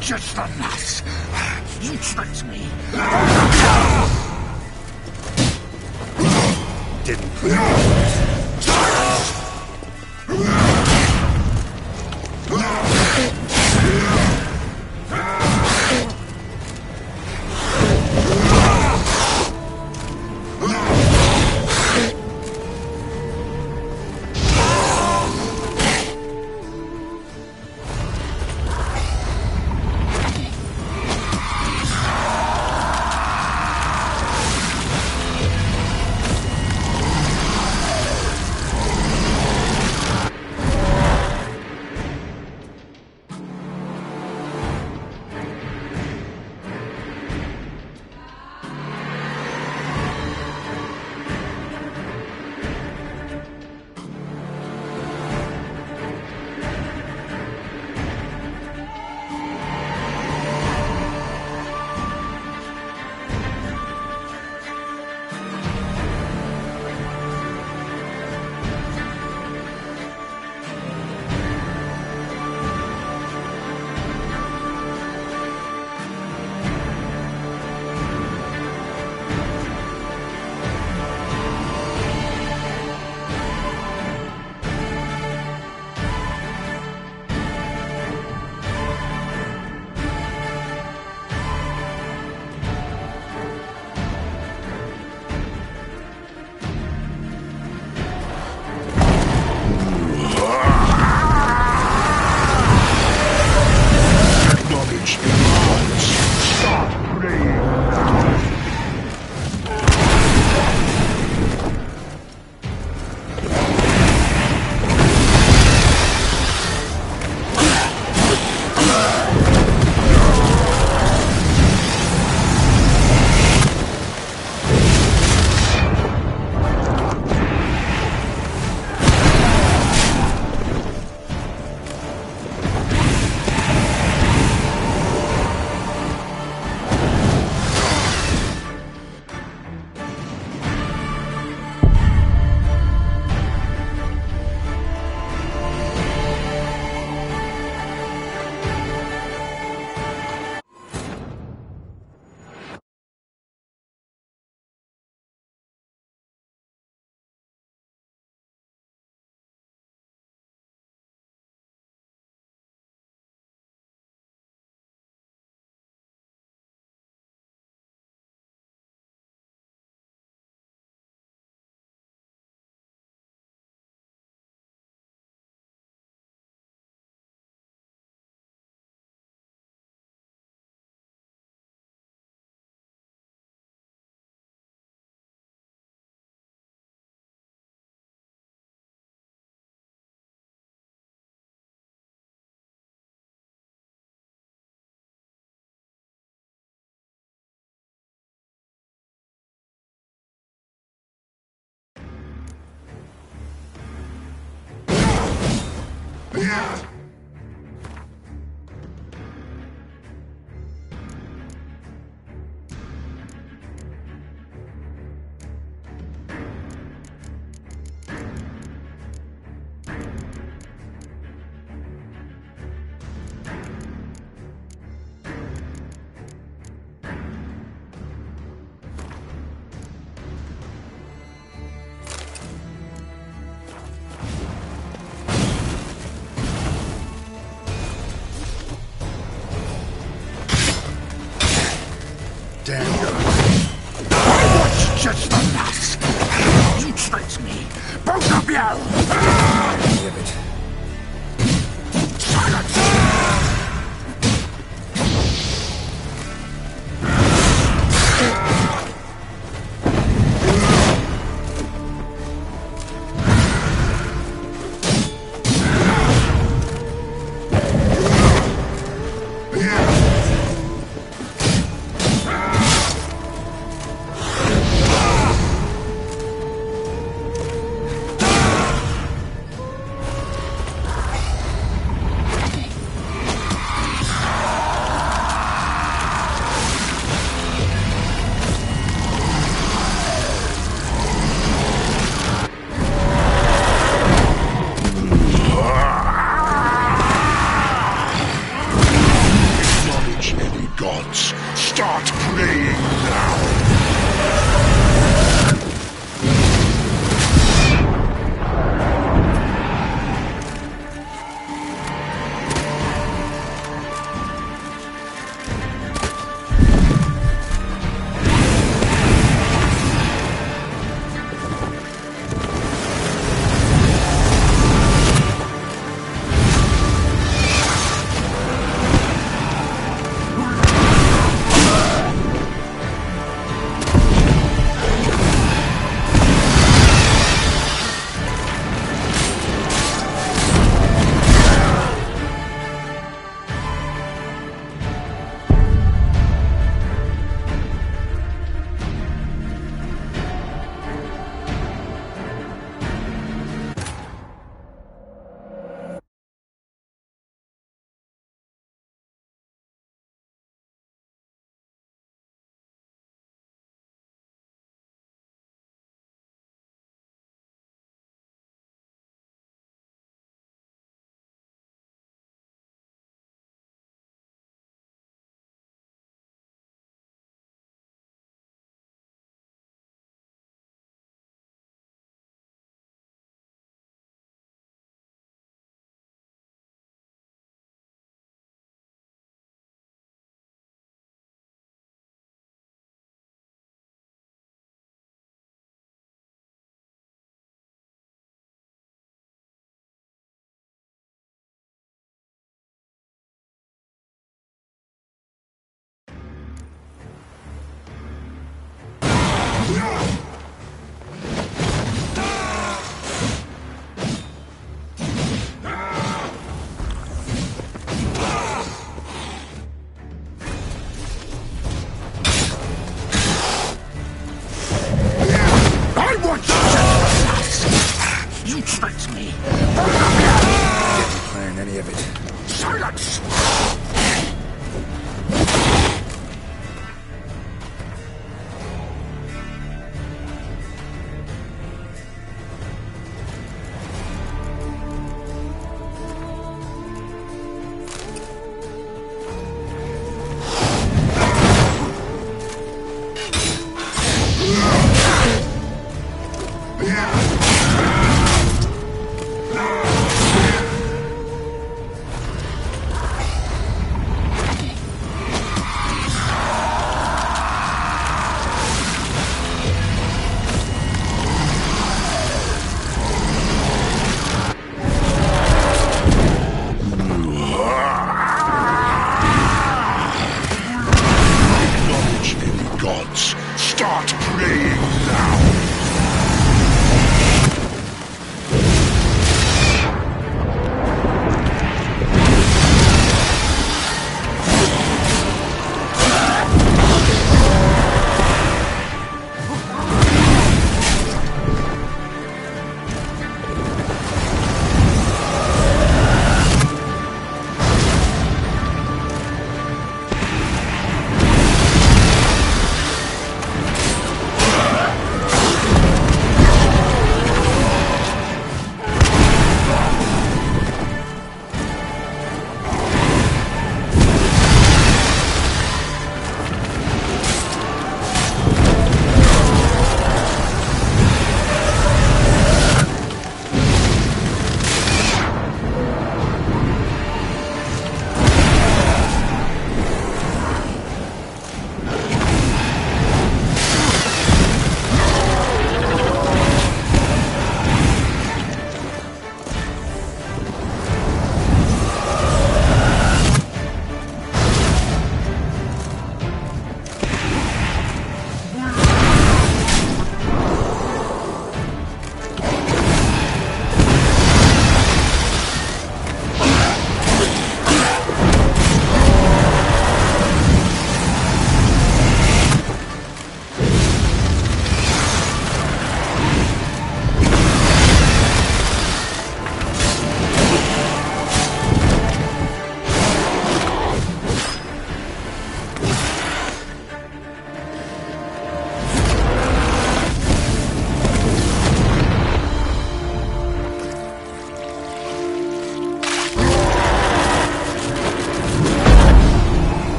Just the nuts. You tricked me. Didn't Damn you. What's just the nuts? You tricked me. Both of you! Damn it. Silence! I want you. You tricked me. Didn't plan any of it. Silence!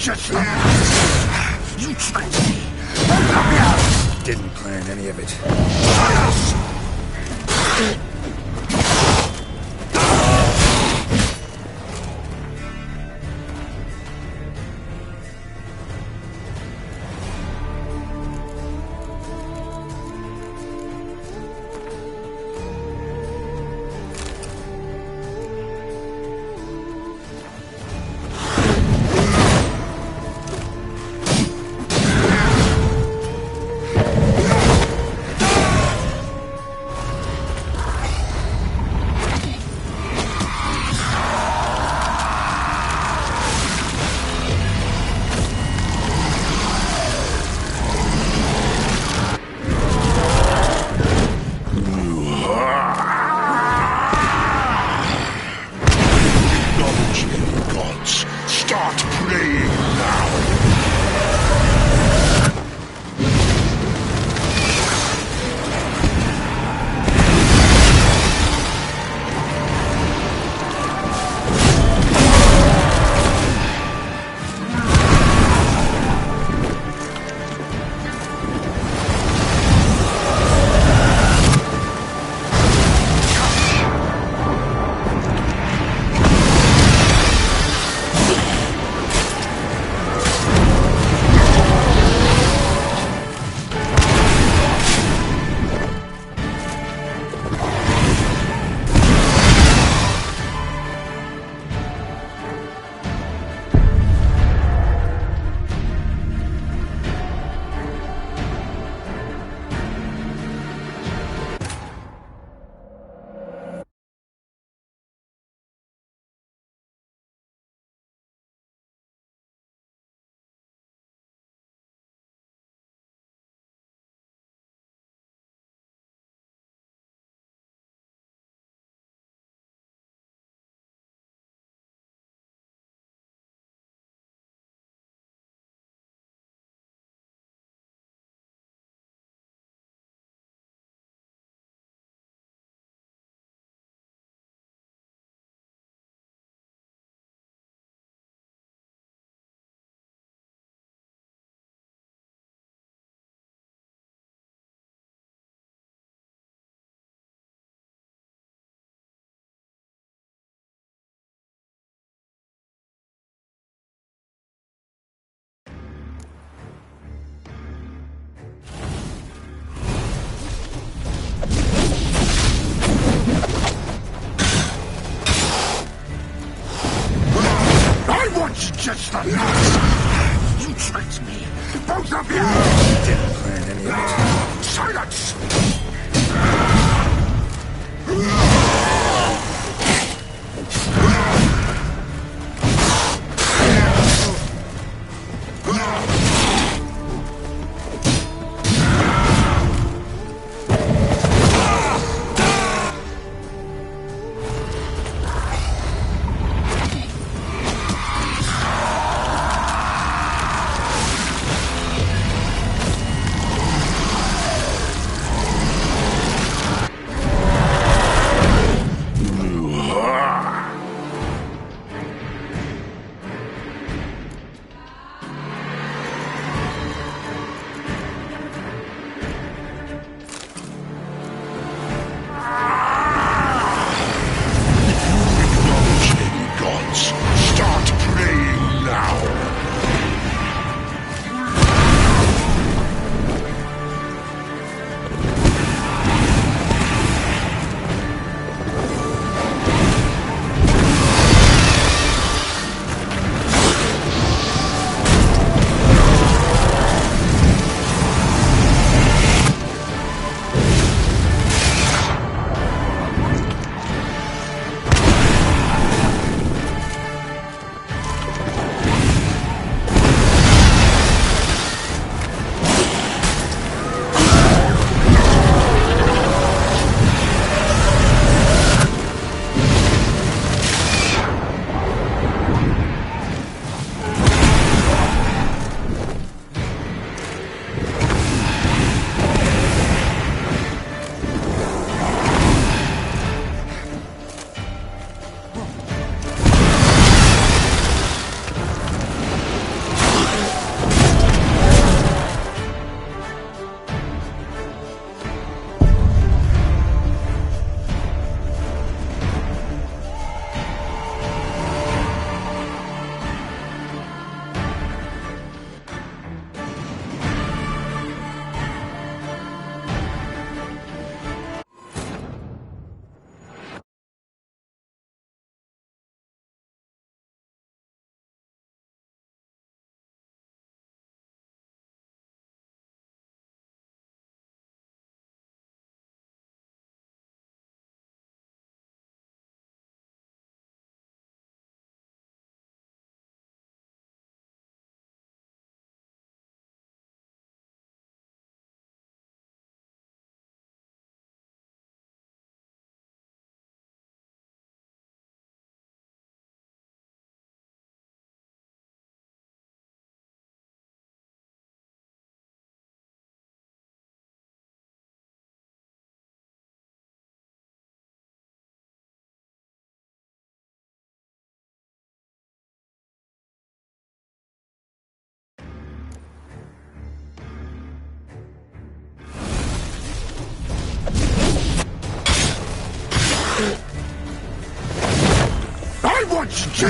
지켰어. 인치발성이 Didn't plan any of it. Gods, start praying now. Just the nuts! 인치발성이 Both of you! Didn't plan any of it. Silence! You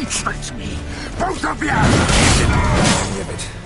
tricked me. Both of you! Any of it.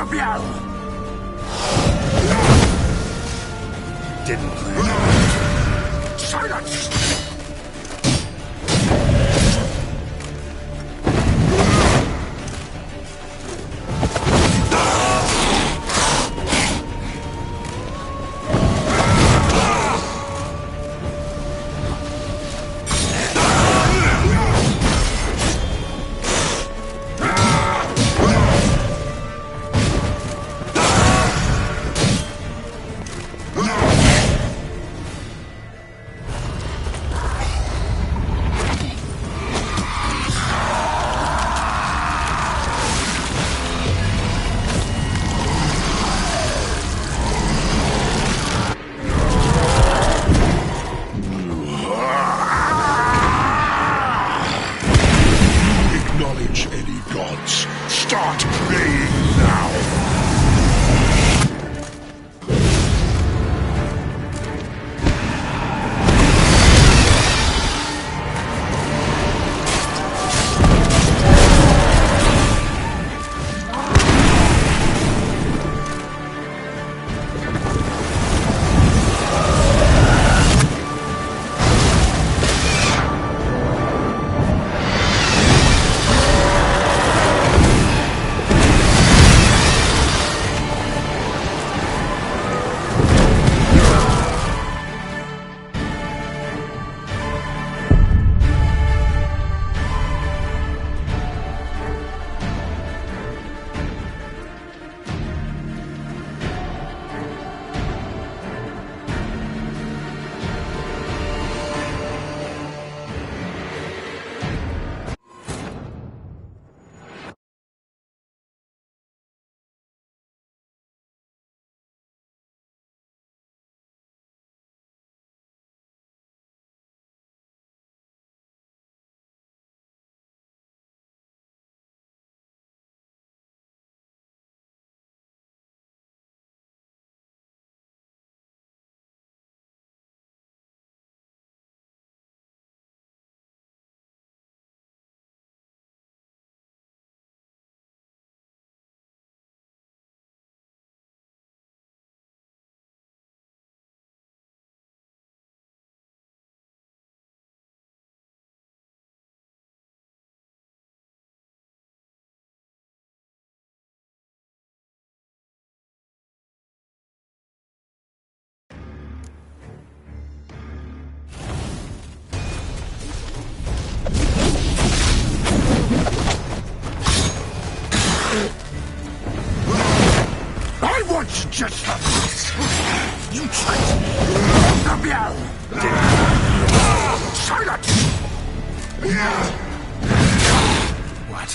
뻥가비야! Didn't plan. Silence! Acknowledge any gods. Start praying now. I want just this. You tricked me. Silence! What?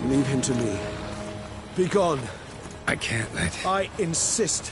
Leave him to me. Be gone. I can't let... I insist.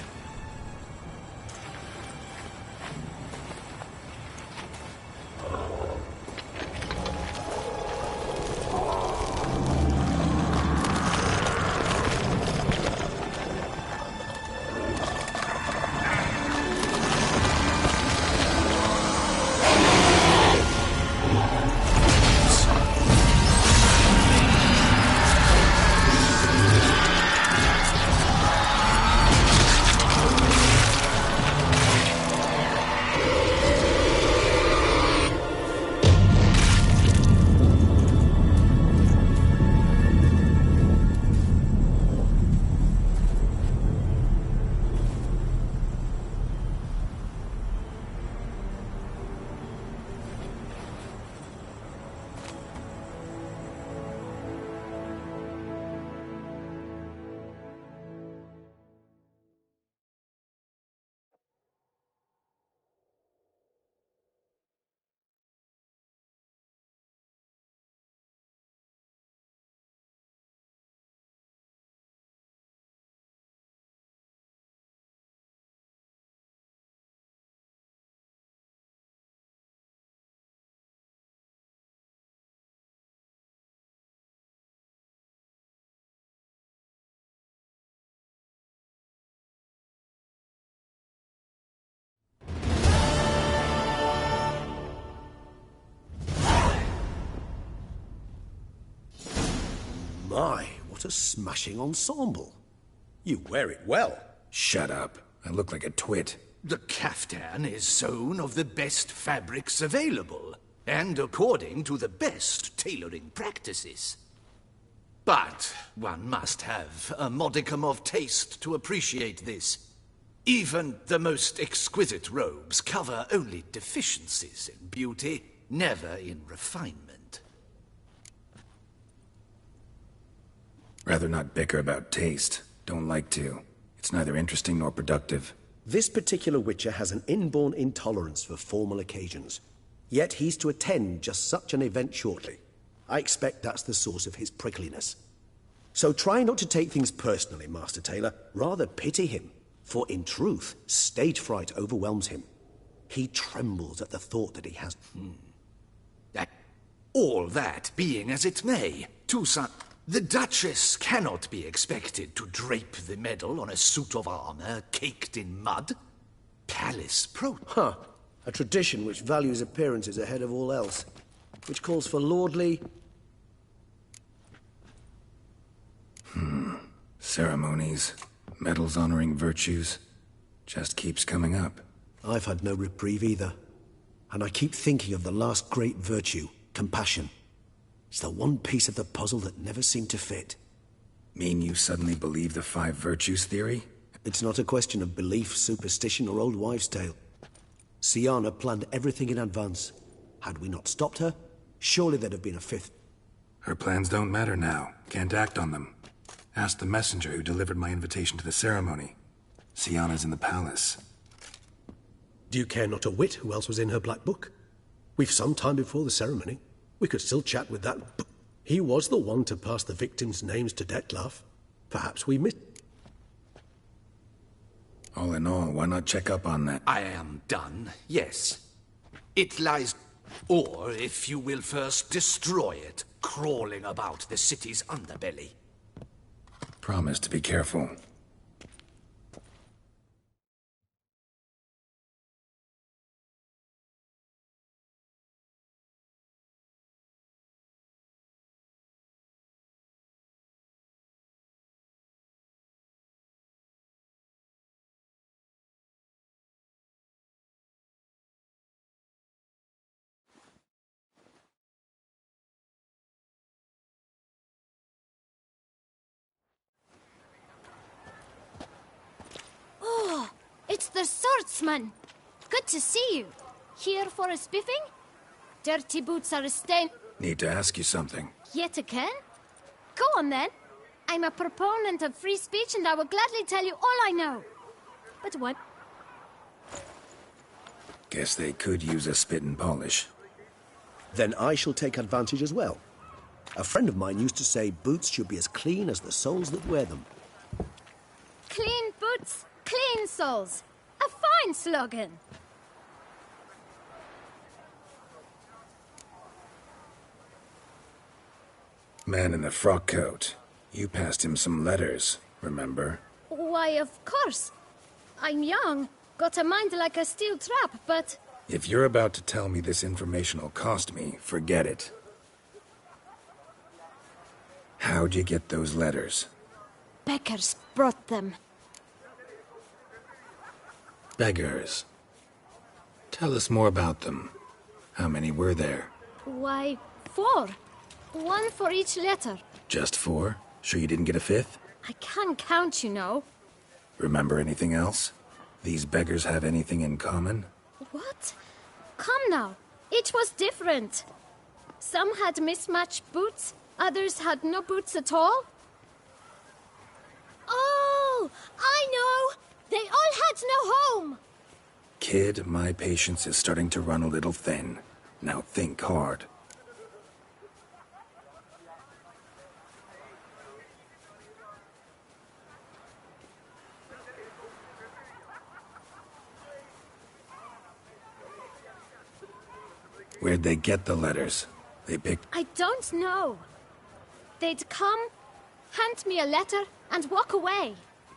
My, what a smashing ensemble. You wear it well. Shut up. I look like a twit. The caftan is sewn of the best fabrics available, and according to the best tailoring practices. But one must have a modicum of taste to appreciate this. Even the most exquisite robes cover only deficiencies in beauty, never in refinement. Rather not bicker about taste. Don't like to. It's neither interesting nor productive. This particular Witcher has an inborn intolerance for formal occasions. Yet he's to attend just such an event shortly. I expect that's the source of his prickliness. So try not to take things personally, Master Taylor. Rather pity him. For in truth, stage fright overwhelms him. He trembles at the thought that he has... All that being as it may, Toussaint, the Duchess cannot be expected to drape the medal on a suit of armor caked in mud. Palace Huh. A tradition which values appearances ahead of all else. Which calls for lordly... Ceremonies, medals honoring virtues. Just keeps coming up. I've had no reprieve either. And I keep thinking of the last great virtue, compassion. It's the one piece of the puzzle that never seemed to fit. Mean you suddenly believe the 5 virtues theory? It's not a question of belief, superstition, or old wives' tale. Syanna planned everything in advance. Had we not stopped her, surely there'd have been a 5th. Her plans don't matter now. Can't act on them. Ask the messenger who delivered my invitation to the ceremony. Syanna's in the palace. Do you care not a whit who else was in her black book? We've some time before the ceremony. We could still chat with that... He was the one to pass the victims' names to Dettlaff. Perhaps we missed... All in all, why not check up on that? I am done, yes. It lies... Or, if you will first destroy it, crawling about the city's underbelly. Promise to be careful. Bootsman! Good to see you. Here for a spiffing? Dirty boots are a stain. Need to ask you something. Yet again? Go on then. I'm a proponent of free speech and I will gladly tell you all I know. But what? Guess they could use a spit and polish. Then I shall take advantage as well. A friend of mine used to say boots should be as clean as the soles that wear them. Clean boots, clean soles. A fine slogan. Man in the frock coat. You passed him some letters, remember? Why, of course. I'm young, got a mind like a steel trap, but... If you're about to tell me this information will cost me, forget it. How'd you get those letters? Beggars brought them. Beggars. Tell us more about them. How many were there? Why, 4. 1 for each letter. Just 4? Sure you didn't get a 5th? I can't count, you know. Remember anything else? These beggars have anything in common? What? Come now. Each was different. Some had mismatched boots, others had no boots at all. Oh, I know! They all had no home! Kid, my patience is starting to run a little thin. Now think hard. Where'd they get the letters? They picked... I don't know. They'd come, hand me a letter, and walk away.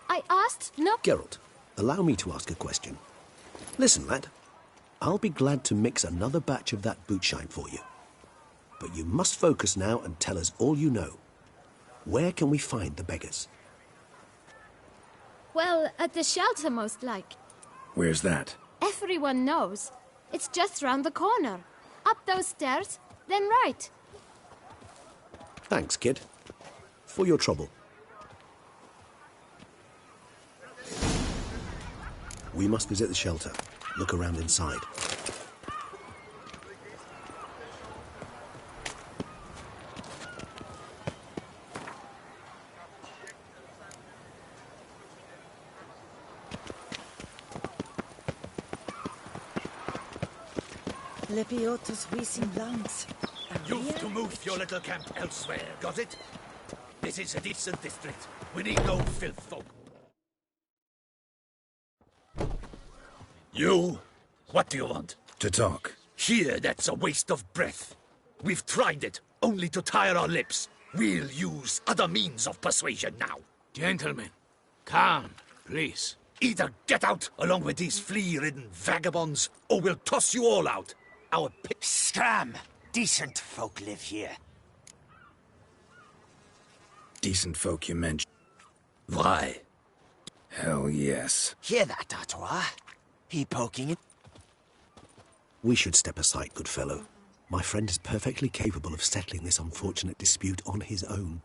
I asked no... Geralt, allow me to ask a question. Listen, lad. I'll be glad to mix another batch of that bootshine for you. But you must focus now and tell us all you know. Where can we find the beggars? Well, at the shelter, most like. Where's that? Everyone knows. It's just round the corner. Up those stairs, then right. Thanks, kid. For your trouble. We must visit the shelter. Look around inside. Lepiotus visum langs. You've to move your little camp elsewhere, got it? This is a decent district. We need no filth folk. You? What do you want? To talk. Here, that's a waste of breath. We've tried it, only to tire our lips. We'll use other means of persuasion now. Gentlemen, calm, please. Either get out along with these flea-ridden vagabonds, or we'll toss you all out. Our Scram! Decent folk live here. Decent folk you mentioned. Why? Hell yes. Hear that, Artois? He poking it. We should step aside, good fellow. My friend is perfectly capable of settling this unfortunate dispute on his own.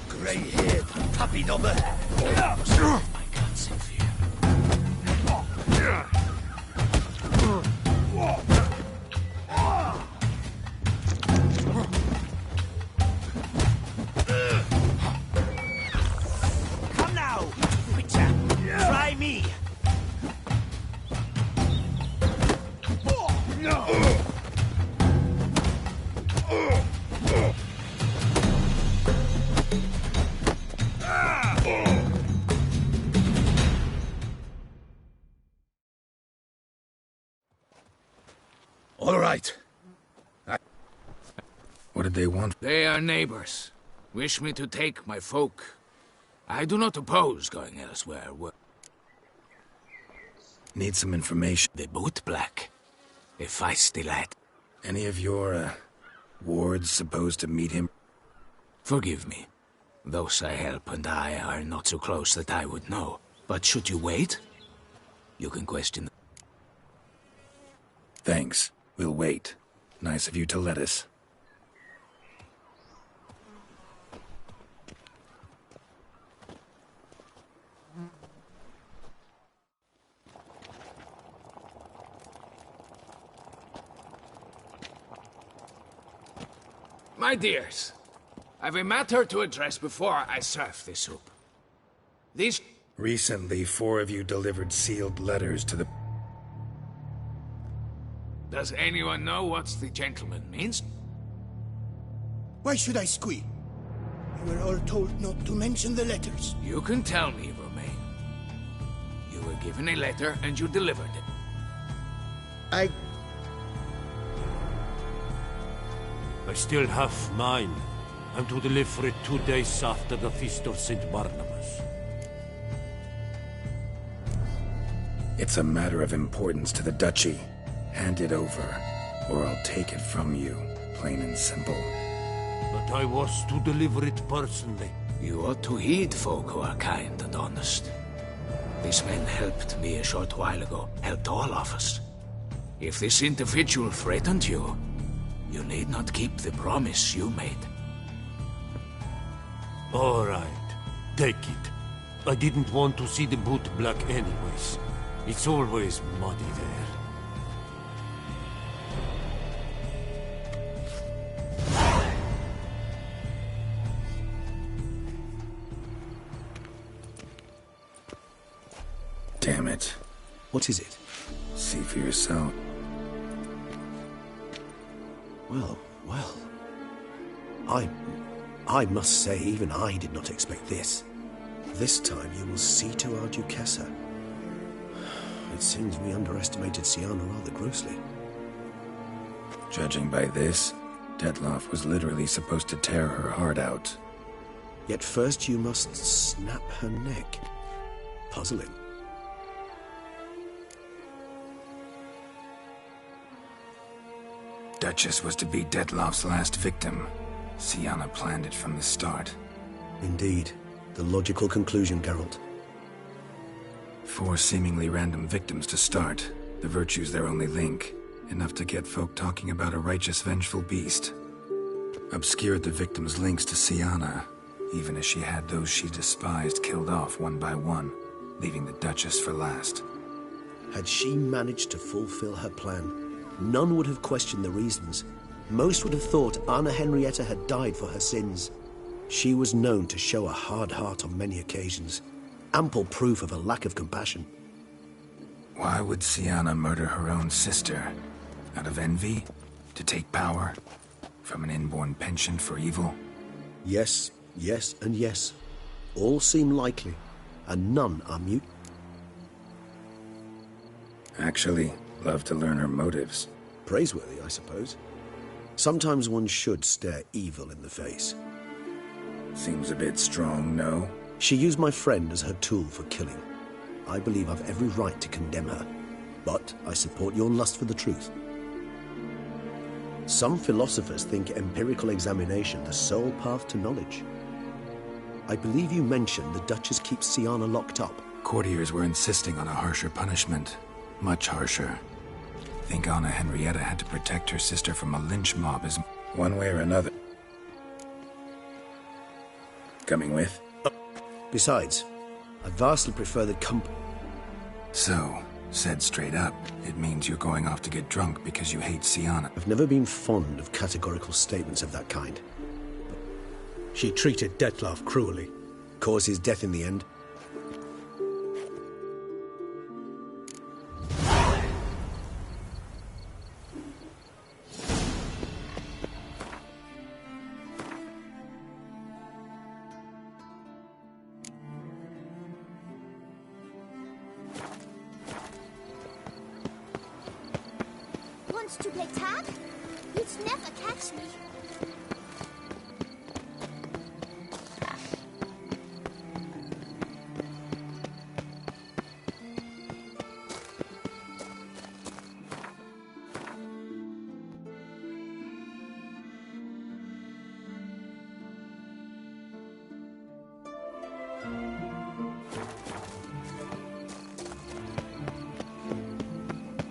Grey-haired puppy knobber. I can't save you. Come now, Witcher. Try me. All right. What did they want? They are neighbors. Wish me to take my folk. I do not oppose going elsewhere. Need some information. The boot black. A feisty lad. Any of your, wards supposed to meet him? Forgive me. Those I help and I are not so close that I would know. But should you wait, you can question them. Thanks. We'll wait. Nice of you to let us. My dears, I've a matter to address before I serve the soup. These... Recently, 4 of you delivered sealed letters to the... Does anyone know what the gentleman means? Why should I squeal? We were all told not to mention the letters. You can tell me, Romain. You were given a letter and you delivered it. I still have mine. I'm to deliver it 2 days after the Feast of St. Barnabas. It's a matter of importance to the Duchy. Hand it over, or I'll take it from you, plain and simple. But I was to deliver it personally. You ought to heed folk who are kind and honest. This man helped me a short while ago, helped all of us. If this individual threatened you, you need not keep the promise you made. All right, take it. I didn't want to see the boot black anyways. It's always muddy there. Damn it. What is it? See for yourself. Well. I must say, even I did not expect this. This time you will see to our Duchessa. It seems we underestimated Siana rather grossly. Judging by this, Detloff was literally supposed to tear her heart out. Yet first you must snap her neck. Puzzling. Duchess was to be Detloff's last victim. Siana planned it from the start. Indeed. The logical conclusion, Geralt. 4 seemingly random victims to start. The virtue's their only link. Enough to get folk talking about a righteous, vengeful beast. Obscured the victims' links to Siana, even as she had those she despised killed off one by one, leaving the Duchess for last. Had she managed to fulfill her plan, none would have questioned the reasons. Most would have thought Anna Henrietta had died for her sins. She was known to show a hard heart on many occasions. Ample proof of a lack of compassion. Why would Siana murder her own sister? Out of envy? To take power? From an inborn penchant for evil? Yes, and yes. All seem likely, and none are mute. Actually, love to learn her motives. Praiseworthy, I suppose. Sometimes one should stare evil in the face. Seems a bit strong, no? She used my friend as her tool for killing. I believe I've every right to condemn her, but I support your lust for the truth. Some philosophers think empirical examination the sole path to knowledge. I believe you mentioned the Duchess keeps Siana locked up. Courtiers were insisting on a harsher punishment. Much harsher. Think Anna Henrietta had to protect her sister from a lynch mob as one way or another. Coming with? Besides, I vastly prefer the company. So, said straight up, it means you're going off to get drunk because you hate Siana. I've never been fond of categorical statements of that kind. But she treated Detloff cruelly. Caused his death in the end. Wants to play tag? You'd never catch me.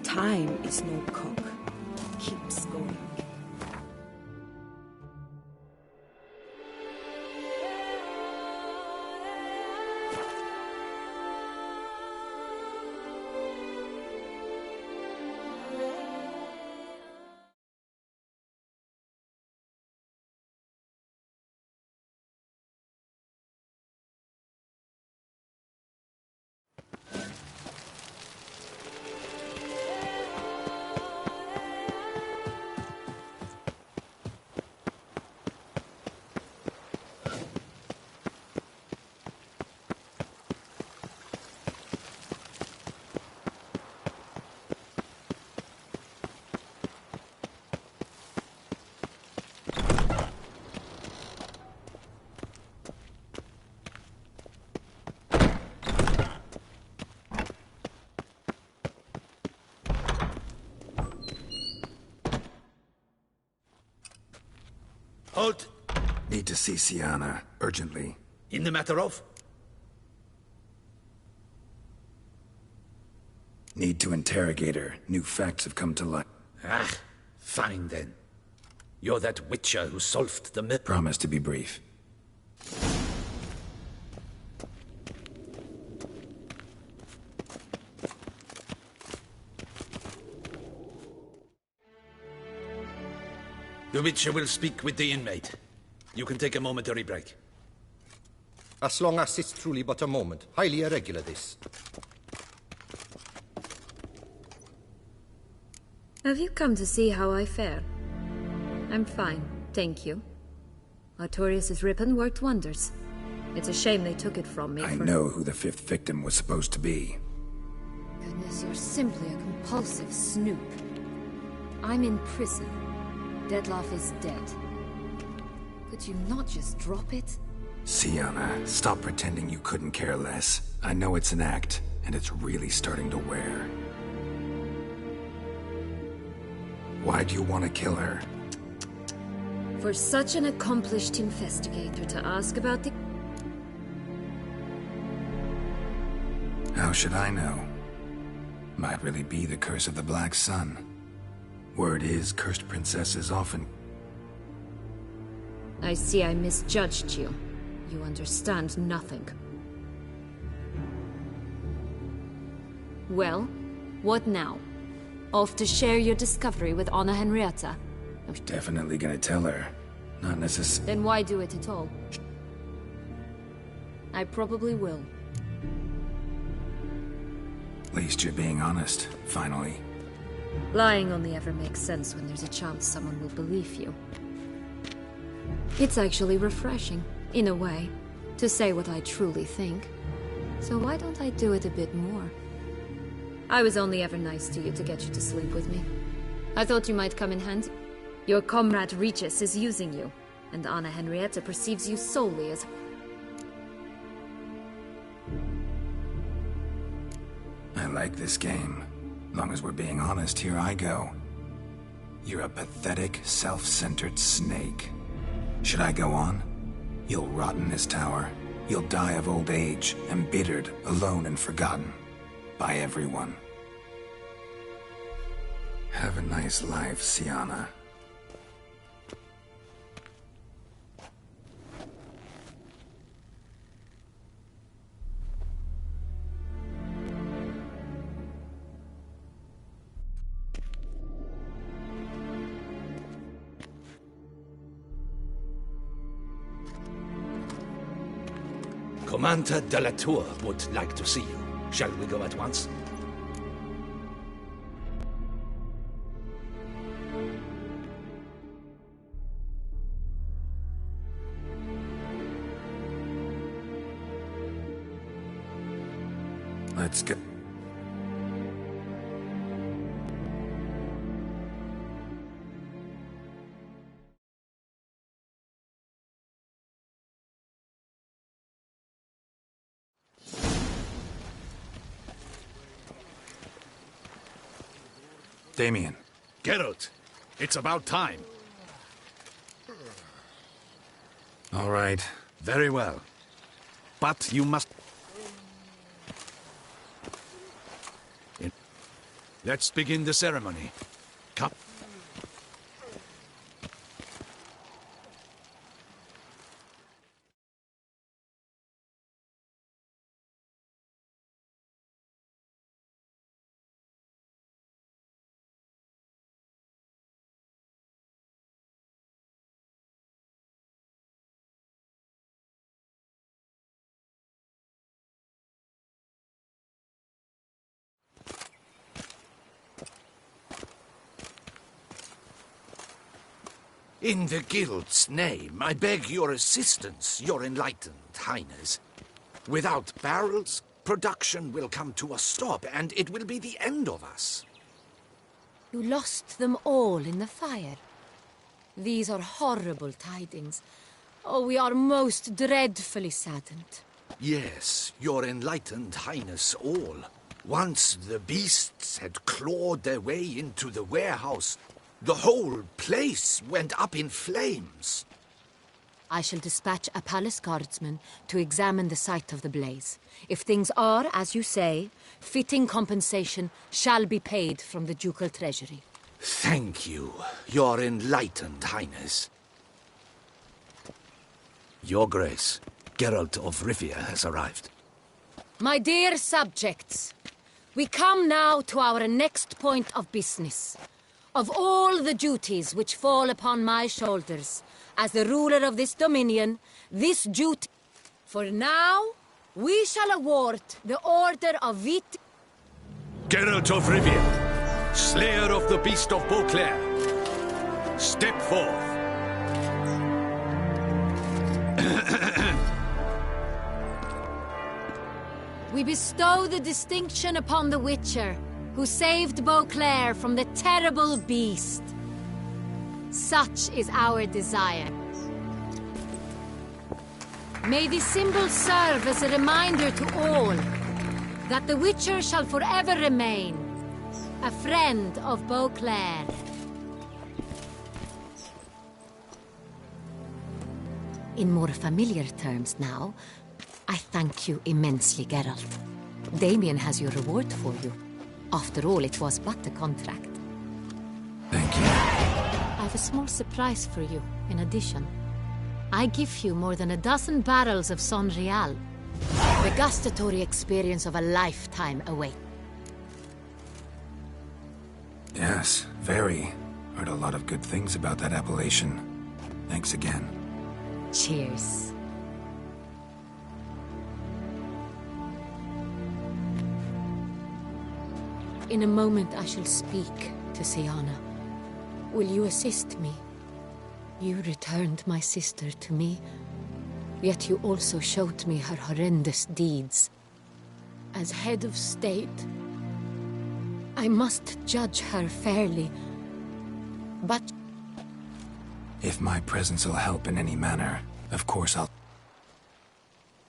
Time is no cock. Keeps going. Halt! Need to see Sienna, urgently. In the matter of? Need to interrogate her. New facts have come to light. Ah, fine then. You're that witcher who solved the myth. Promise to be brief. The witcher will speak with the inmate. You can take a momentary break. As long as it's truly but a moment. Highly irregular, this. Have you come to see how I fare? I'm fine, thank you. Artorius' ribbon worked wonders. It's a shame they took it from me. I know who the fifth victim was supposed to be. Goodness, you're simply a compulsive snoop. I'm in prison. Detlef is dead. Could you not just drop it? Sienna, stop pretending you couldn't care less. I know it's an act, and it's really starting to wear. Why'd you want to kill her? For such an accomplished investigator to ask about the... How should I know? Might really be the curse of the Black Sun. Word is, cursed princesses often... I see I misjudged you. You understand nothing. Well, what now? Off to share your discovery with Anna Henrietta? Definitely gonna tell her. Not necessarily. Then why do it at all? I probably will. At least you're being honest, finally. Lying only ever makes sense when there's a chance someone will believe you. It's actually refreshing, in a way, to say what I truly think. So why don't I do it a bit more? I was only ever nice to you to get you to sleep with me. I thought you might come in handy. Your comrade Regis is using you, and Anna Henrietta perceives you solely as... I like this game. Long as we're being honest, here I go. You're a pathetic, self-centered snake. Should I go on? You'll rot in this tower. You'll die of old age, embittered, alone and forgotten. By everyone. Have a nice life, Sienna. Commander de la Tour would like to see you. Shall we go at once? Let's go. Damien. Geralt, it's about time. All right. Very well. But you must... Let's begin the ceremony. Come. In the Guild's name, I beg your assistance, your enlightened highness. Without barrels, production will come to a stop, and it will be the end of us. You lost them all in the fire. These are horrible tidings. Oh, we are most dreadfully saddened. Yes, your enlightened highness all. Once the beasts had clawed their way into the warehouse, the whole place went up in flames. I shall dispatch a palace guardsman to examine the site of the blaze. If things are, as you say, fitting compensation shall be paid from the ducal treasury. Thank you, Your Enlightened Highness. Your Grace, Geralt of Rivia has arrived. My dear subjects, we come now to our next point of business. Of all the duties which fall upon my shoulders, as the ruler of this dominion, this duty... For now, we shall award the Order of Vit... Geralt of Rivia, Slayer of the Beast of Beauclair, step forth. We bestow the distinction upon the Witcher, who saved Beauclair from the terrible beast. Such is our desire. May this symbol serve as a reminder to all that the Witcher shall forever remain a friend of Beauclair. In more familiar terms now, I thank you immensely, Geralt. Damien has your reward for you. After all, it was but a contract. Thank you. I have a small surprise for you, in addition. I give you more than a dozen barrels of Son Real. The gustatory experience of a lifetime awaits. Yes, very. Heard a lot of good things about that appellation. Thanks again. Cheers. In a moment I shall speak to Siana. Will you assist me? You returned my sister to me, yet you also showed me her horrendous deeds. As head of state, I must judge her fairly, but... If my presence will help in any manner, of course I'll...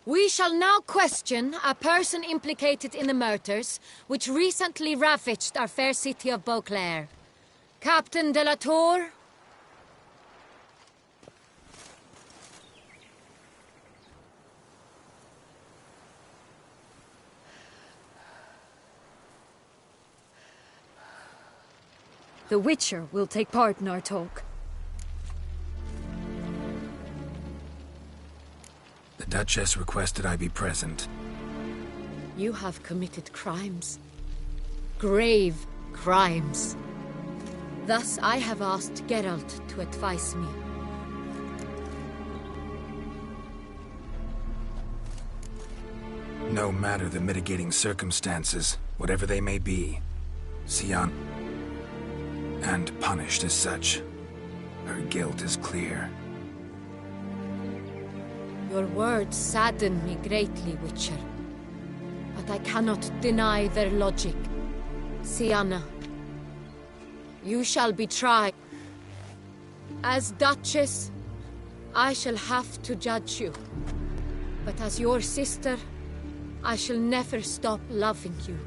We shall now question a person implicated in the murders which recently ravaged our fair city of Beauclair. Captain de la Tour? The Witcher will take part in our talk. The Duchess requested I be present. You have committed crimes. Grave crimes. Thus I have asked Geralt to advise me. No matter the mitigating circumstances, whatever they may be, Sian... and punished as such. Her guilt is clear. Your words sadden me greatly, Witcher. But I cannot deny their logic. Siana, you shall be tried. As Duchess, I shall have to judge you. But as your sister, I shall never stop loving you.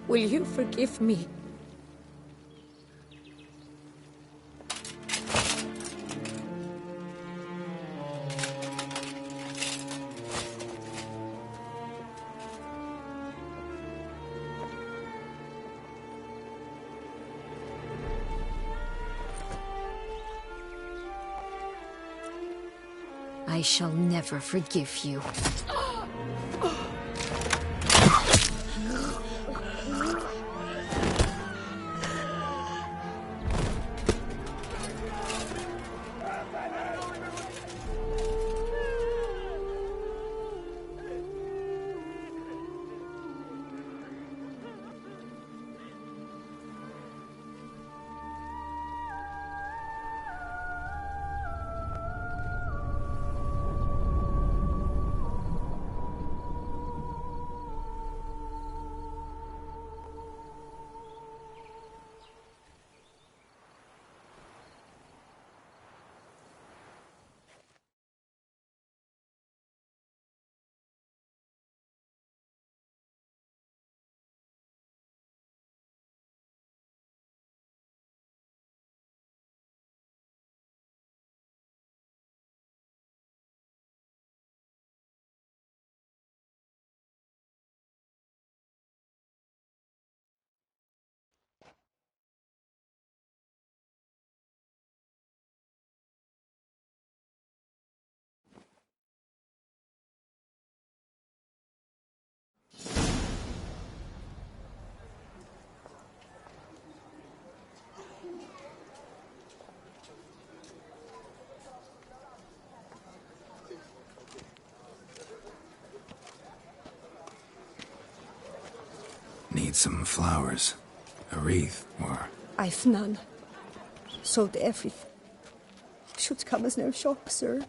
Will you forgive me? I shall never forgive you. need some flowers. A wreath, or... I've none. Sold everything. Should come as no shock, sir.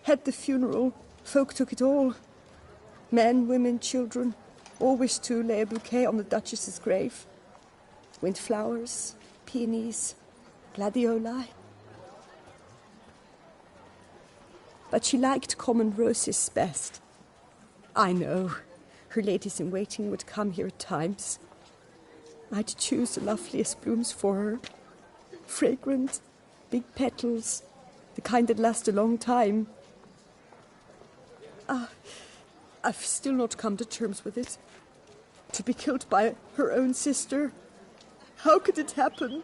Had the funeral, folk took it all. Men, women, children, all wished to lay a bouquet on the Duchess's grave. Windflowers, peonies, gladioli. But she liked common roses best. I know, her ladies-in-waiting would come here at times. I'd choose the loveliest blooms for her. Fragrant, big petals, the kind that last a long time. I've still not come to terms with it. To be killed by her own sister. How could it happen?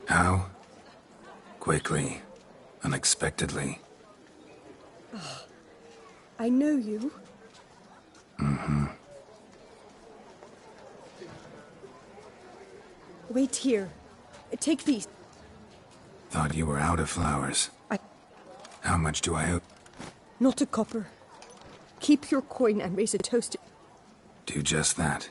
How? Quickly. Unexpectedly. Oh, I know you. Mm-hmm. Wait here. Take these. Thought you were out of flowers. How much do I owe? Not a copper. Keep your coin and raise a toast. Do just that.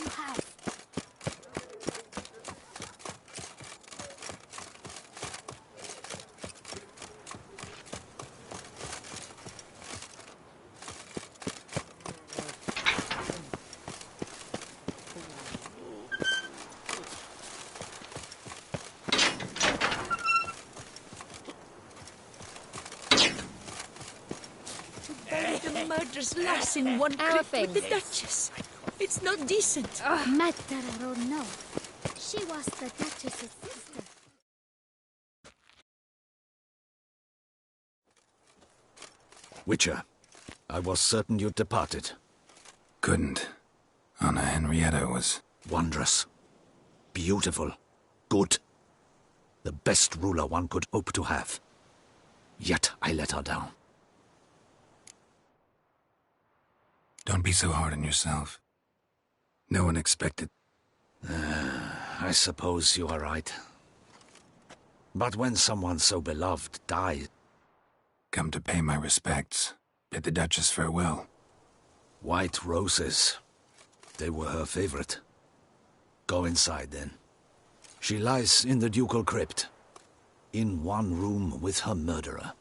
you have. The murderous lass in one crypt with the Duchess. It's not decent. Matter no. She was the Duchess's sister. Witcher, I was certain you'd departed. Couldn't. Anna Henrietta was... Wondrous. Beautiful. Good. The best ruler one could hope to have. Yet I let her down. Don't be so hard on yourself. No one expected... I suppose you are right. But when someone so beloved dies... Come to pay my respects. Bid the Duchess farewell. White roses. They were her favorite. Go inside, then. She lies in the ducal crypt. In one room with her murderer.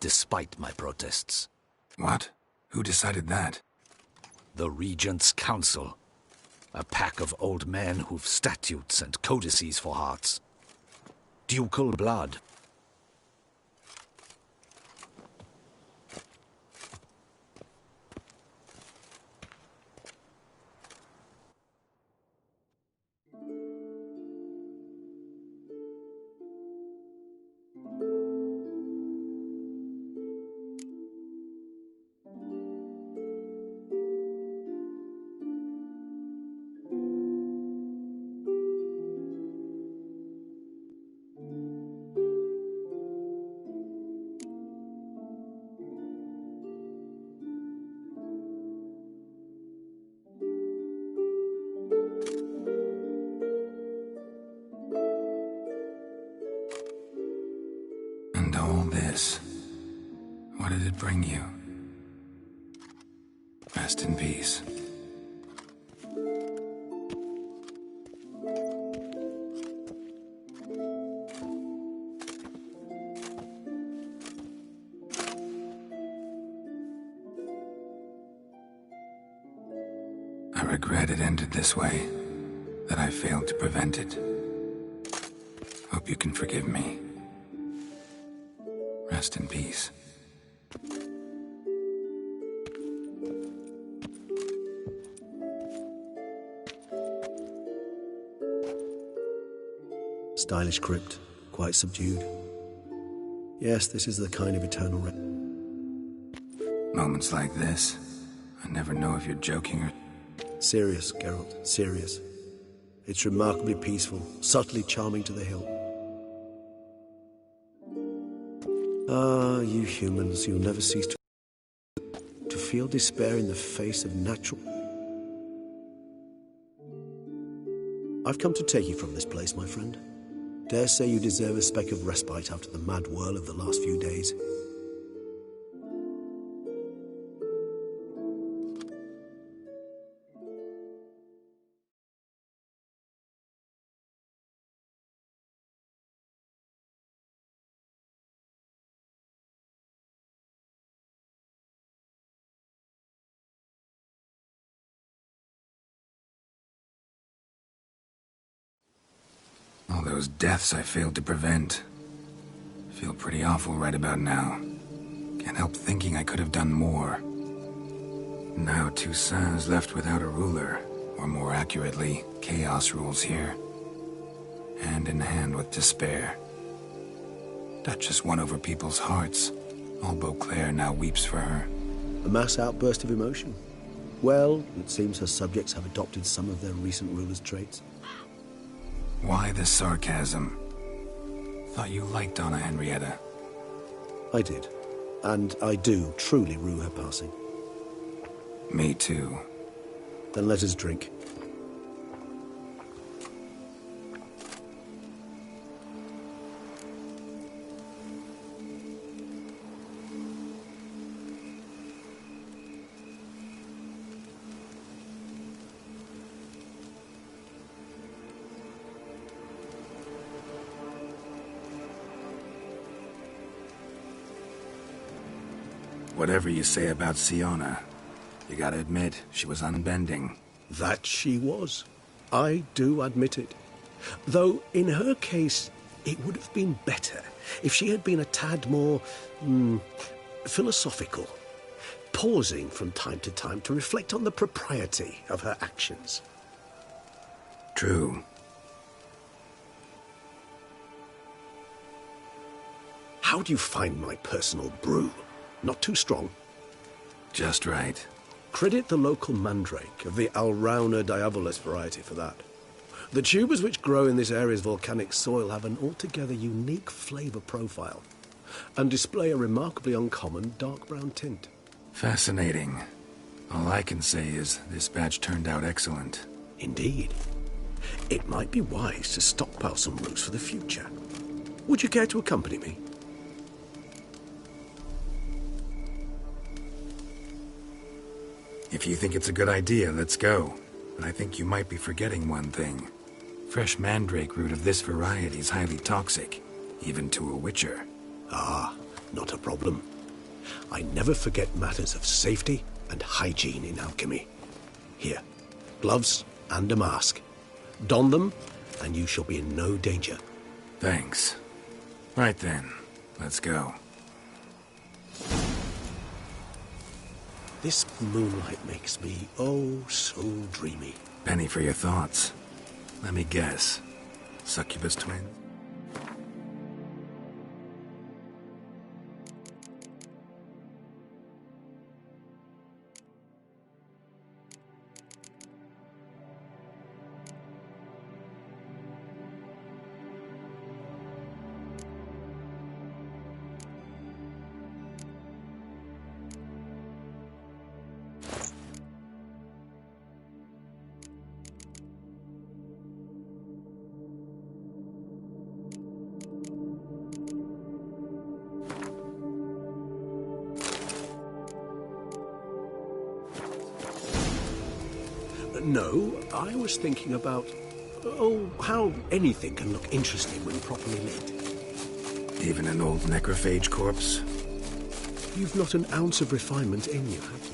Despite my protests. What? Who decided that? The Regent's Council. A pack of old men who've statutes and codices for hearts. Ducal blood. And all this, what did it bring you? Rest in peace. I regret it ended this way, that I failed to prevent it. Hope you can forgive me. Rest in peace. Stylish crypt, quite subdued. Yes, this is the kind of eternal Moments like this, I never know if you're joking or... Serious, Geralt, serious. It's remarkably peaceful, subtly charming to the hilt. Ah, you humans, you'll never cease to feel despair in the face of natural... I've come to take you from this place, my friend. Dare say you deserve a speck of respite after the mad whirl of the last few days. All those deaths I failed to prevent. Feel pretty awful right about now. Can't help thinking I could have done more. Now Toussaint's left without a ruler, or more accurately, chaos rules here. Hand in hand with despair. Duchess won over people's hearts. All Beauclair now weeps for her. A mass outburst of emotion. Well, it seems her subjects have adopted some of their recent ruler's traits. Why the sarcasm? Thought you liked Anna Henrietta. I did. And I do truly rue her passing. Me too. Then let us drink. Whatever you say about Siona, you gotta admit, she was unbending. That she was. I do admit it. Though, in her case, it would have been better if she had been a tad more, philosophical, pausing from time to time to reflect on the propriety of her actions. True. How do you find my personal brew? Not too strong? Just right. Credit the local mandrake of the Alrauna diabolus variety for that. The tubers which grow in this area's volcanic soil have an altogether unique flavour profile and display a remarkably uncommon dark brown tint. Fascinating. All I can say is this batch turned out excellent. Indeed. It might be wise to stockpile some roots for the future. Would you care to accompany me? If you think it's a good idea, let's go. But I think you might be forgetting one thing. Fresh mandrake root of this variety is highly toxic, even to a witcher. Ah, not a problem. I never forget matters of safety and hygiene in alchemy. Here, gloves and a mask. Don them, and you shall be in no danger. Thanks. Right then, let's go. This moonlight makes me, oh, so dreamy. Penny for your thoughts. Let me guess. Succubus twins? No, I was thinking about, how anything can look interesting when properly lit. Even an old necrophage corpse? You've not an ounce of refinement in you, have you?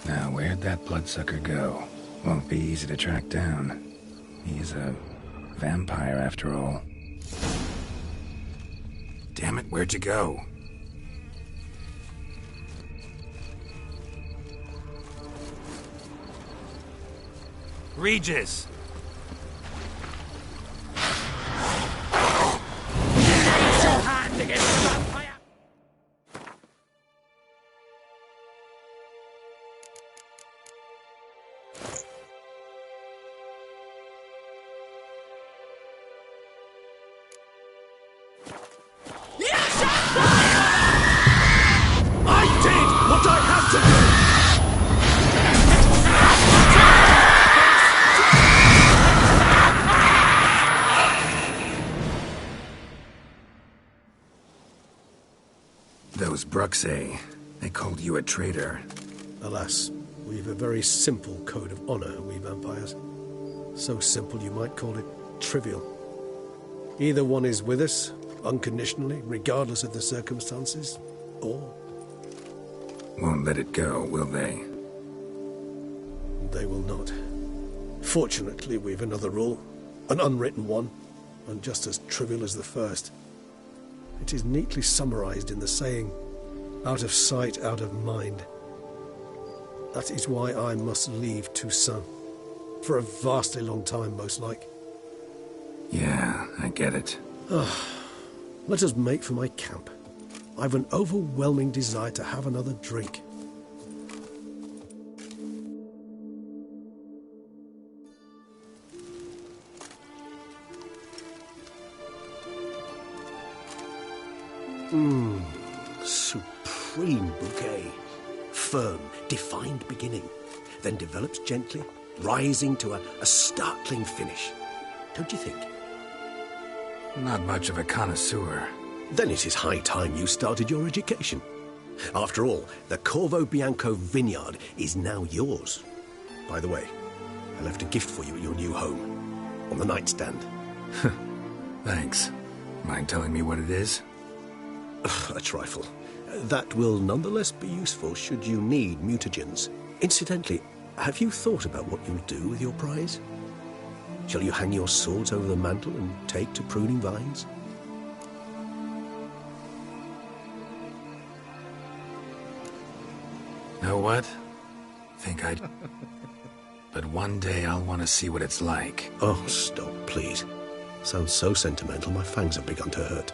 Now, where'd that bloodsucker go? Won't be easy to track down. He's a vampire, after all. Damn it, where'd you go? Regis! Raise your hand against the vampire! I did what I had to do! Those Bruxae, they called you a traitor. Alas, we've a very simple code of honor, we vampires. So simple you might call it trivial. Either one is with us, unconditionally, regardless of the circumstances, or... Won't let it go, will they? They will not. Fortunately, we've another rule, an unwritten one, and just as trivial as the first. It is neatly summarized in the saying, out of sight, out of mind. That is why I must leave Toussaint. For a vastly long time, most like. Yeah, I get it. Let us make for my camp. I've an overwhelming desire to have another drink. Supreme bouquet. Firm, defined beginning, then develops gently, rising to a startling finish. Don't you think? Not much of a connoisseur. Then it is high time you started your education. After all, the Corvo Bianco vineyard is now yours. By the way, I left a gift for you at your new home, on the nightstand. Thanks. Mind telling me what it is? A trifle. That will nonetheless be useful should you need mutagens. Incidentally, have you thought about what you'll do with your prize? Shall you hang your swords over the mantle and take to pruning vines? Know what? Think I'd... But one day I'll want to see what it's like. Oh, stop, please. Sounds so sentimental, my fangs have begun to hurt.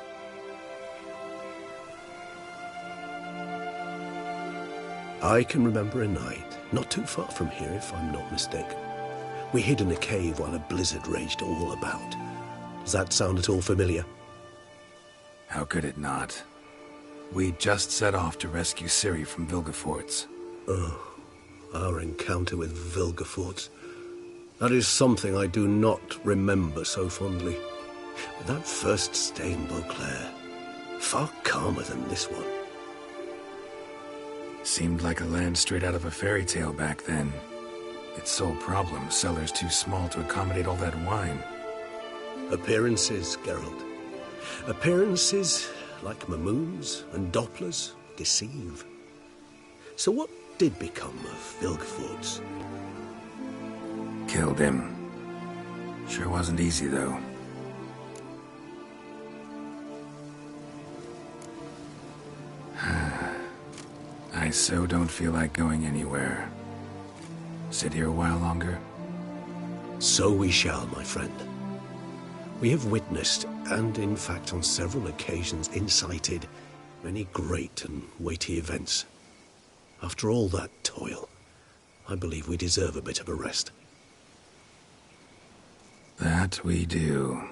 I can remember a night, not too far from here if I'm not mistaken. We hid in a cave while a blizzard raged all about. Does that sound at all familiar? How could it not? We just set off to rescue Ciri from Vilgefortz. Oh, our encounter with Vilgefortz. That is something I do not remember so fondly. But that first stay in Beauclair, far calmer than this one. Seemed like a land straight out of a fairy tale back then. Its sole problem, cellars too small to accommodate all that wine. Appearances, Geralt. Appearances, like Mamoons and Dopplers, deceive. So what did become of Vilgefortz? Killed him. Sure wasn't easy, though. I so don't feel like going anywhere. Sit here a while longer? So we shall, my friend. We have witnessed, and in fact on several occasions incited, many great and weighty events. After all that toil, I believe we deserve a bit of a rest. That we do.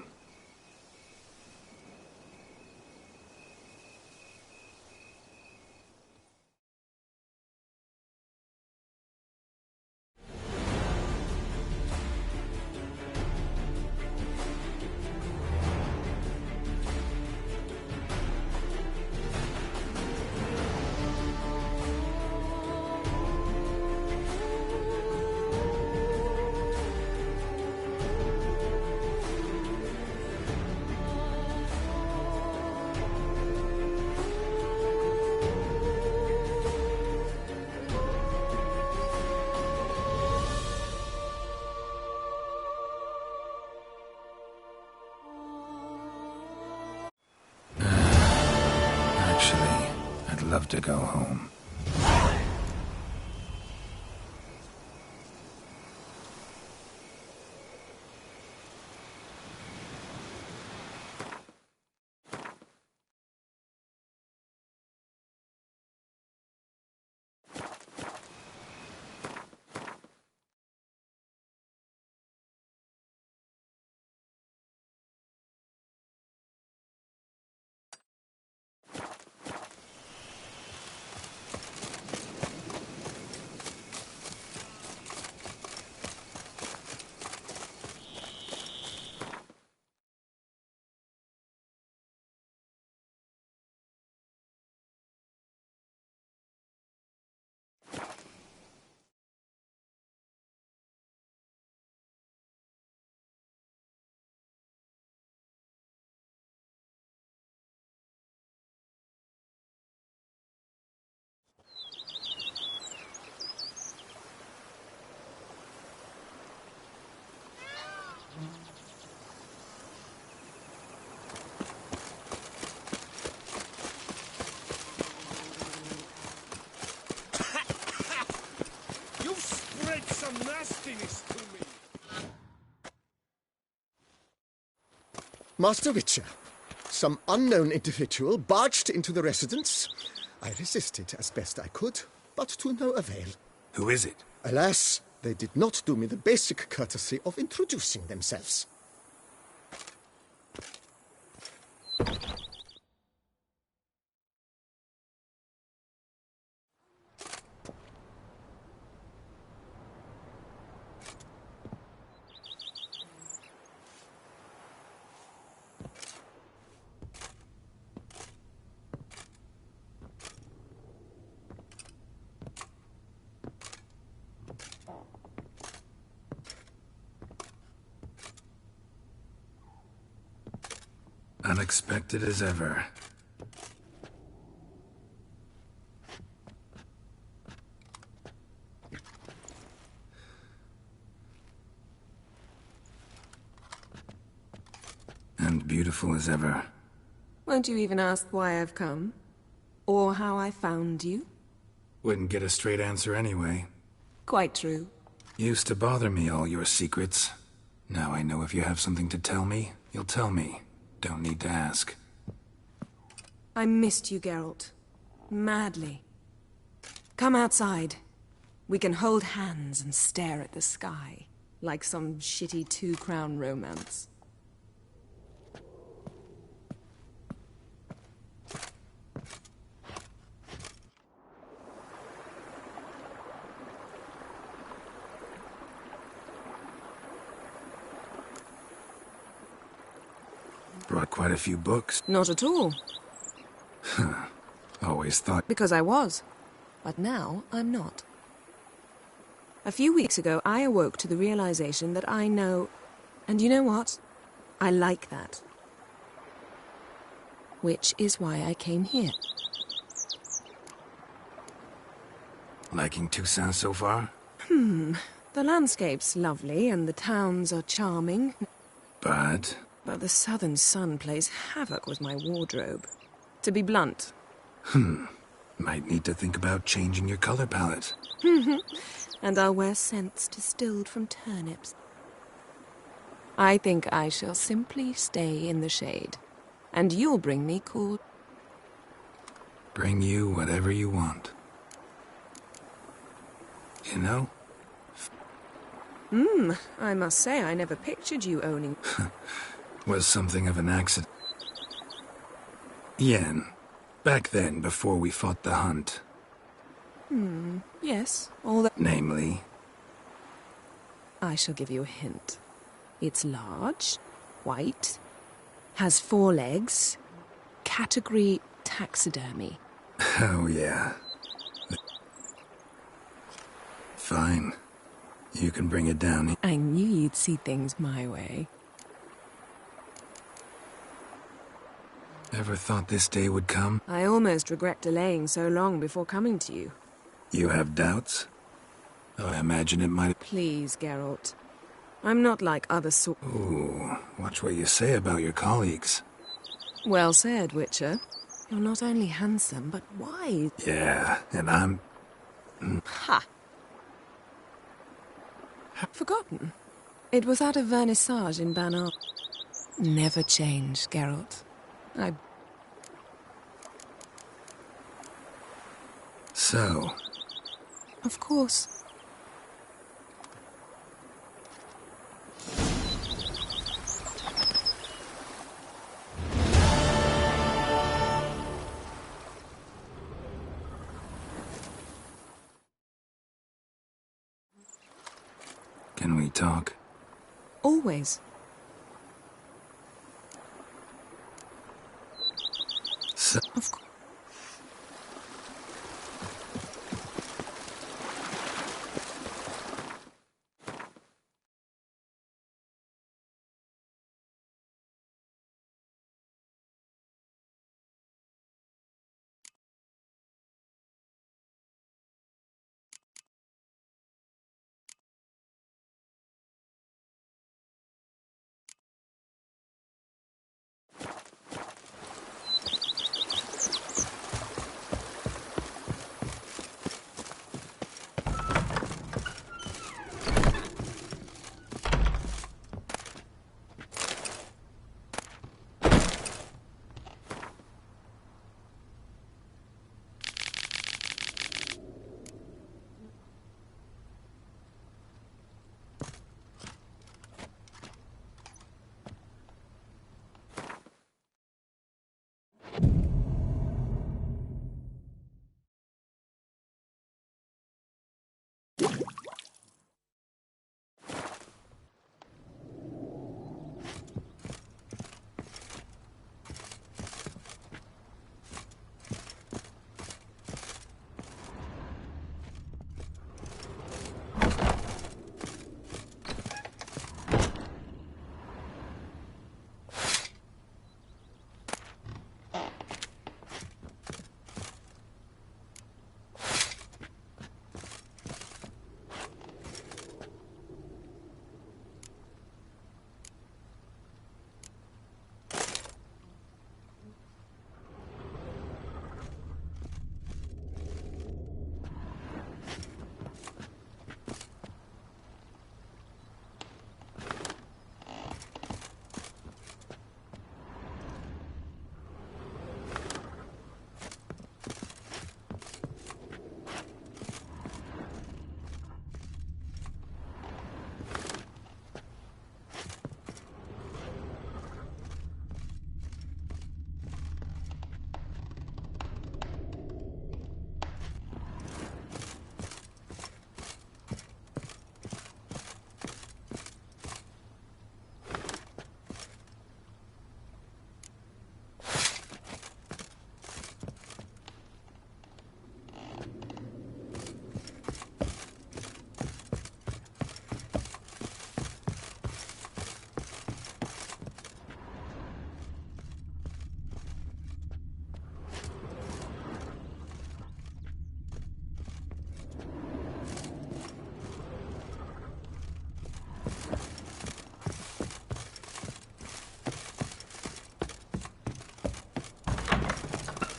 Love to go home. Master Witcher, some unknown individual barged into the residence. I resisted as best I could, but to no avail. Who is it? Alas, they did not do me the basic courtesy of introducing themselves. Unexpected as ever. And beautiful as ever. Won't you even ask why I've come? Or how I found you? Wouldn't get a straight answer anyway. Quite true. Used to bother me, all your secrets. Now I know if you have something to tell me, you'll tell me. Don't need to ask. I missed you, Geralt. Madly. Come outside. We can hold hands and stare at the sky, like some shitty two-crown romance. Brought quite a few books. Not at all. Always thought... Because I was. But now, I'm not. A few weeks ago, I awoke to the realization that I know... And you know what? I like that. Which is why I came here. Liking Toussaint so far? The landscape's lovely, and the towns are charming. But But the southern sun plays havoc with my wardrobe. To be blunt. might need to think about changing your color palette. And I'll wear scents distilled from turnips. I think I shall simply stay in the shade. And you'll bring me cool... Bring you whatever you want. You know? I must say I never pictured you owning... Was something of an accident. Yen. Back then, before we fought the hunt. Yes, all that... Namely? I shall give you a hint. It's large, white, has 4 legs, category taxidermy. Oh, yeah. Fine. You can bring it down. I knew you'd see things my way. Ever thought this day would come? I almost regret delaying so long before coming to you. You have doubts? Oh, I imagine it might... Please, Geralt. I'm not like other Ooh, watch what you say about your colleagues. Well said, Witcher. You're not only handsome, but wise. Yeah, and I'm... Ha! Forgotten. It was at a vernissage in Banner. Never change, Geralt. So... Of course. Can we talk? Always. So... Of course.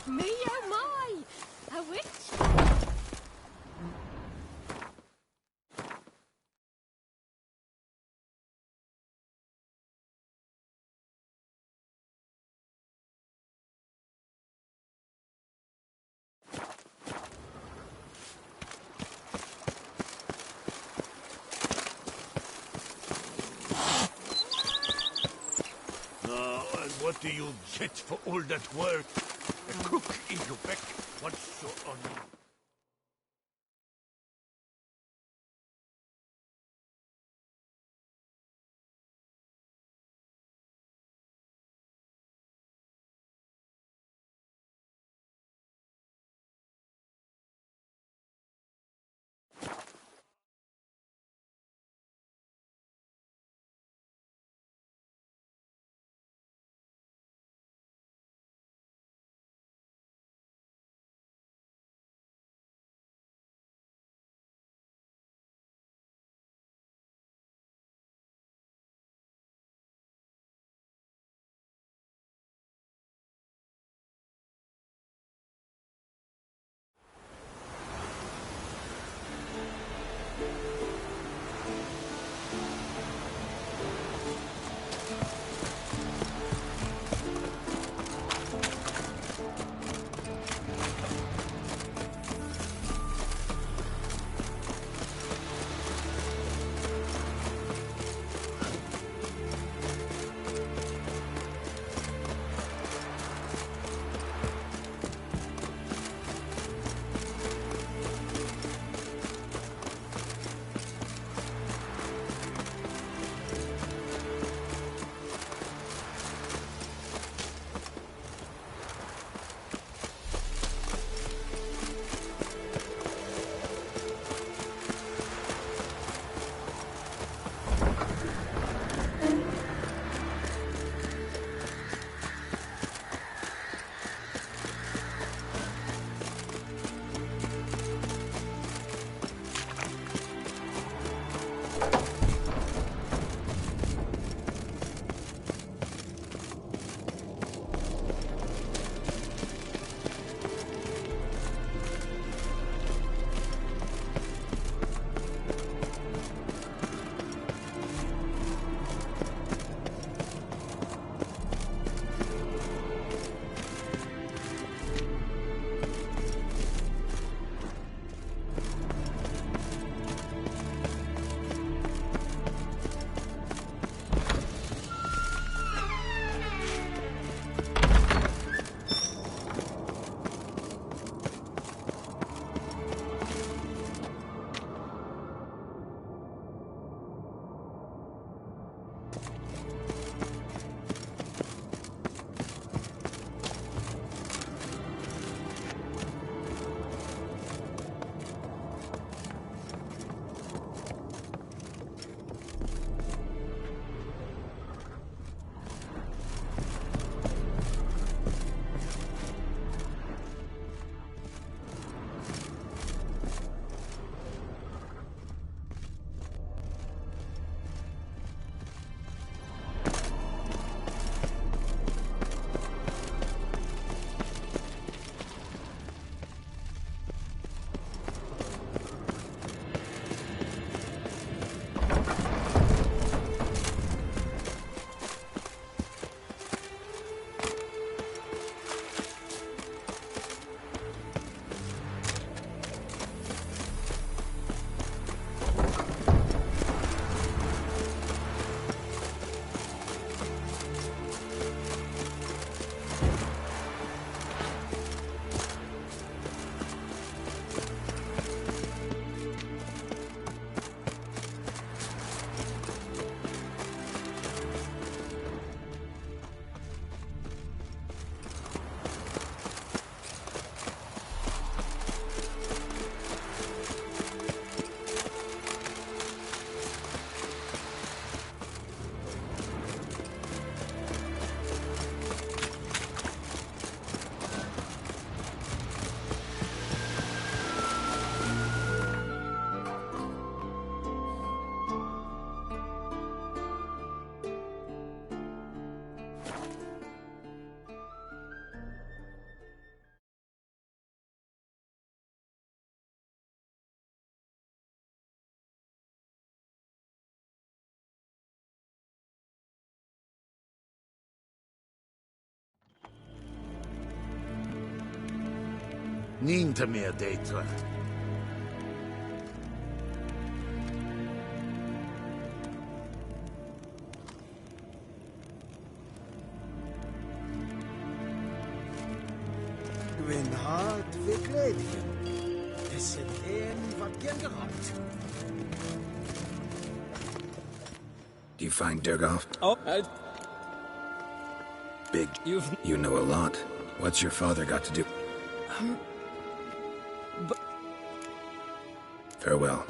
Me oh my! A witch? And what do you get for all that work? A cook in Quebec. What's your honor? Niet meer d'être. Gwyn hard verkleding. Is het een wat gen geraakt? Do you find Durgoff? Oh, Big. You know a lot. What's your father got to do? Farewell.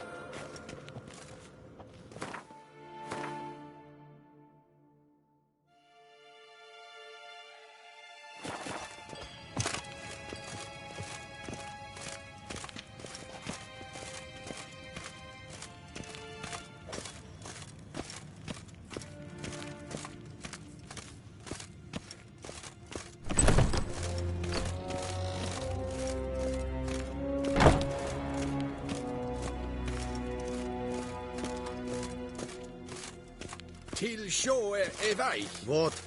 Till sjå är väg. What?